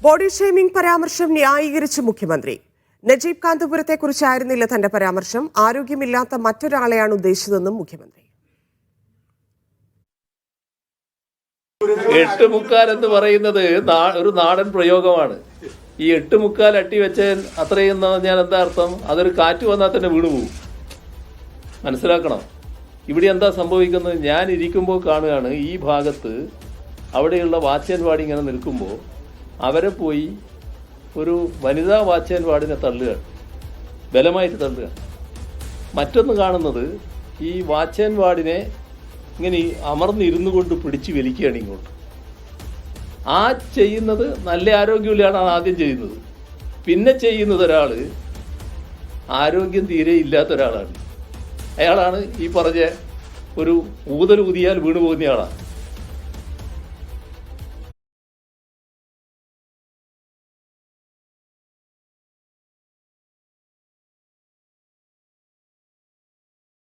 Body shaming പരാമർശം ന്യായീകരിച്ച് മുഖ്യമന്ത്രി. നജീബ് കാന്തപുരത്തെക്കുറിച്ചായിരുന്നില്ല തന്റെ പരാമർശം, ആരോഗ്യമില്ലാത്ത മറ്റൊരാളെയാണ് ഉദ്ദേശിച്ചതെന്നും മുഖ്യമന്ത്രി. എട്ടുമുക്കാൽ എന്ന് പറയുന്നത് ഒരു നാടൻ പ്രയോഗമാണ്. ഈ എട്ടുമുക്കാൽ അട്ടി വെച്ചാൽ അത്രയും പറഞ്ഞാൽ എന്താ അർത്ഥം? അതൊരു കാറ്റ് വന്നാൽ തന്നെ വീണുപോകും. മനസ്സിലാക്കണം. ഇവിടെ എന്താ സംഭവിക്കുന്നത്? ഞാൻ ഇരിക്കുമ്പോൾ കാണുകയാണ് ഈ ഭാഗത്ത് അവിടെയുള്ള വാച്ച് ആൻഡ് വാർഡ് ഇങ്ങനെ നിൽക്കുമ്പോൾ അവരെ പോയി ഒരു വനിതാ വാച്ച് ആൻഡ് വാർഡിനെ തള്ളുകയാണ്, ബലമായിട്ട് തള്ളുകയാണ്. മറ്റൊന്ന് കാണുന്നത് ഈ വാച്ച് ആൻഡ് വാർഡിനെ ഇങ്ങനെ അമർന്നിരുന്നു കൊണ്ട് പിടിച്ച് വലിക്കുകയാണ് ഇങ്ങോട്ട്. ആ ചെയ്യുന്നത് നല്ല ആരോഗ്യമില്ലാണ് ആദ്യം ചെയ്യുന്നത്. പിന്നെ ചെയ്യുന്നത് ഒരാൾ ആരോഗ്യം തീരെ ഇല്ലാത്ത ഒരാളാണ്. അയാളാണ് ഈ പറഞ്ഞ ഒരു ഊതൽ ഊതിയാൽ വീണു പോകുന്നയാളാണ്.